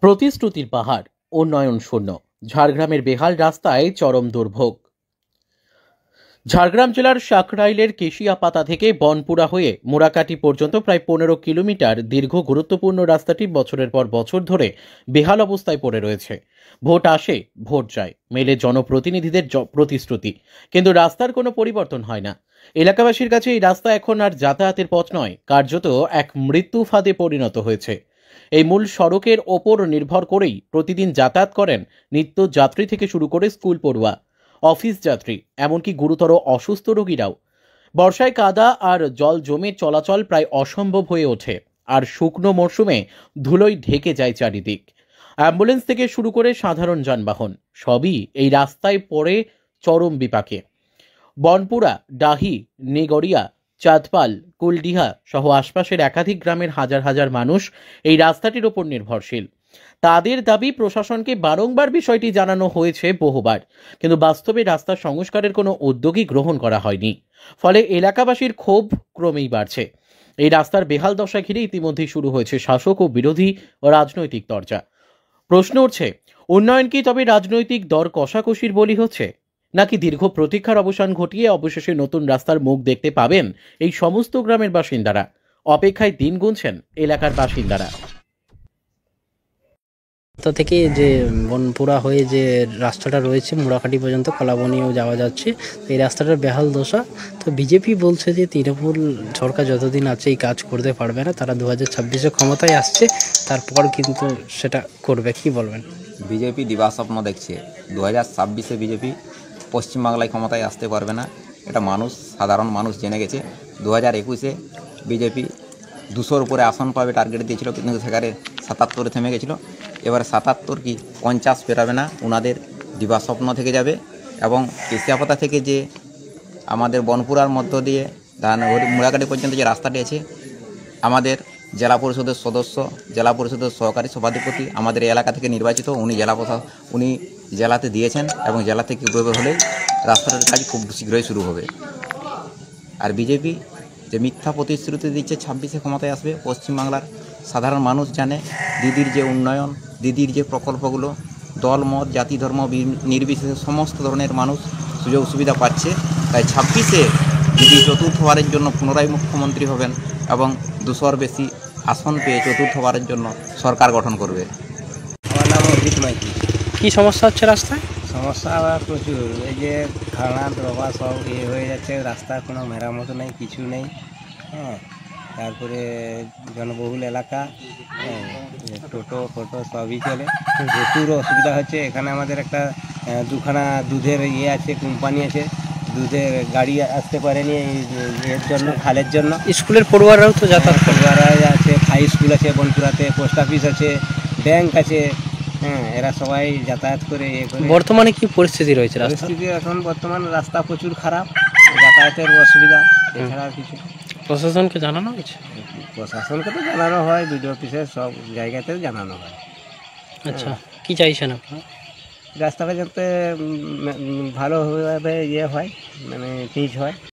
প্রতিশ্রুতির পাহাড়, উন্নয়ন শূন্য। ঝাড়গ্রামের বেহাল রাস্তায় চরম দুর্ভোগ। ঝাড়গ্রাম জেলার সাকরাইলের কেশিয়াপাতা থেকে বনপুরা হয়ে মোড়াকাটি পর্যন্ত প্রায় 15 কিলোমিটার দীর্ঘ গুরুত্বপূর্ণ রাস্তাটি বছরের পর বছর ধরে বেহাল অবস্থায় পড়ে রয়েছে। ভোট আসে, ভোট যায়, মেলে জনপ্রতিনিধিদের প্রতিশ্রুতি, কিন্তু রাস্তার কোনো পরিবর্তন হয় না। এলাকাবাসীর কাছে এই রাস্তা এখন আর যাতায়াতের পথ নয়, কার্যত এক মৃত্যু ফাঁদে পরিণত হয়েছে। এই মূল সড়কের ওপর নির্ভর করেই প্রতিদিন যাতায়াত করেন নিত্য যাত্রী থেকে শুরু করে স্কুল পড়ুয়া, অফিস যাত্রী, এমনকি গুরুতর অসুস্থ রোগীরাও। বর্ষায় কাদা আর জল জমে চলাচল প্রায় অসম্ভব হয়ে ওঠে, আর শুকনো মরশুমে ধুলোয় ঢেকে যায় চারিদিক। অ্যাম্বুলেন্স থেকে শুরু করে সাধারণ যানবাহন সবই এই রাস্তায় পড়ে চরম বিপাকে। বনপুরা, ডাহি, নেগড়িয়া, চাঁদপাল, কুলডিহা সহ আশপাশের একাধিক গ্রামের হাজার হাজার মানুষ এই রাস্তাটির ওপর নির্ভরশীল। তাদের দাবি, প্রশাসনকে বারংবার বিষয়টি জানানো হয়েছে বহুবার, কিন্তু বাস্তবে রাস্তা সংস্কারের কোনো উদ্যোগই গ্রহণ করা হয়নি। ফলে এলাকাবাসীর ক্ষোভ ক্রমেই বাড়ছে। এই রাস্তার বেহাল দশা ঘিরে ইতিমধ্যেই শুরু হয়েছে শাসক ও বিরোধী রাজনৈতিক চর্চা। প্রশ্ন উঠছে, উন্নয়ন কি তবে রাজনৈতিক দর কষাকষির বলি হচ্ছে, নাকি দীর্ঘ প্রতীক্ষার অবসান ঘটিয়ে অবশেষে নতুন রাস্তার মুখ দেখতে পাবেন এই সমস্ত গ্রামের বাসিন্দারা? অপেক্ষায় দিন গুনছেন এলাকার বাসিন্দারা। তো থেকে যে বনপুরা হয়ে যে রাস্তাটা রয়েছে মোড়াকাটি পর্যন্ত কলাবনিও যাওয়া যাচ্ছে, এই রাস্তাটার বেহাল দশা। তো বিজেপি বলছে যে তৃণমূল সরকার যতদিন আছে এই কাজ করতে পারবে না, তারা 2026-এ ক্ষমতায় আসছে, তারপর কিন্তু সেটা করবে। কি বলবেন? বিজেপি দিবাস্বপ্ন দেখছে। 2026-এ বিজেপি পশ্চিমবাংলায় ক্ষমতায় আসতে পারবে না, এটা সাধারণ মানুষ জেনে গেছে। 2021-এ বিজেপি 200-র উপরে আসন পাবে টার্গেট দিয়েছিল, কিন্তু সেখানে 77-এ থেমে গেছিলো। এবারে 77 কি 50 পেরাবে না, ওনাদের দিবাস্বপ্ন থেকে যাবে। এবং কেশিয়াপাতা থেকে যে আমাদের বনপুরার মধ্য দিয়ে মোড়াকাটি পর্যন্ত যে রাস্তাটি আছে, আমাদের জেলা পরিষদের সদস্য, জেলা পরিষদের সহকারী সভাধিপতি আমাদের এলাকা থেকে নির্বাচিত, উনি জেলাতে দিয়েছেন এবং জেলা থেকে হলেই রাস্তাটার কাজ খুব শীঘ্রই শুরু হবে। আর বিজেপি যে মিথ্যা প্রতিশ্রুতি দিচ্ছে 26-এ ক্ষমতায় আসবে, পশ্চিমবাংলার সাধারণ মানুষ জানে দিদির যে উন্নয়ন, দিদির যে প্রকল্পগুলো, দল মত জাতি ধর্ম নির্বিশেষে সমস্ত ধরনের মানুষ সুযোগ সুবিধা পাচ্ছে। তাই 26-এ দিদি চতুর্থবারের জন্য পুনরায় মুখ্যমন্ত্রী হবেন এবং 200-র বেশি আসন পেয়ে চতুর্থবারের জন্য সরকার গঠন করবে। আমার নাম অভিজিৎ মাইতি। কি সমস্যা হচ্ছে রাস্তায়? সমস্যা আবার প্রচুর, এই যে খানা ডোবা সব হয়ে যাচ্ছে, রাস্তার কোনো মেরামত নেই, কিছু নেই। হ্যাঁ, তারপরে জনবহুল এলাকা, টোটো ফোটো সবই চলে, প্রচুর অসুবিধা হচ্ছে। এখানে আমাদের একটা দুখানা দুধের আছে, কোম্পানি আছে, দুধের গাড়ি আসতে পারেনি এর জন্য, খালের জন্য। স্কুলের পড়ুয়ারাও তো যাতায়াত করে। পরিবার আছে, হাই স্কুল আছে বনপুরাতে, পোস্ট অফিস আছে, ব্যাংক আছে। হ্যাঁ, এরা সবাই যাতায়াত করে বর্তমানে কি পরিস্থিতি রয়েছে রাস্তা? পরিস্থিতি এখন বর্তমান রাস্তা প্রচুর খারাপ, যাতায়াতের অসুবিধা, এছাড়া আর কিছু। প্রশাসনকে জানানো হয়েছে? প্রশাসনকে তো জানানো হয়, বিডিও অফিসে, সব জায়গাতে জানানো হয়। আচ্ছা, কি চাইছেন আপনি? রাস্তাটা যাতে ভালোভাবে হয়, মানে পিচ হয়।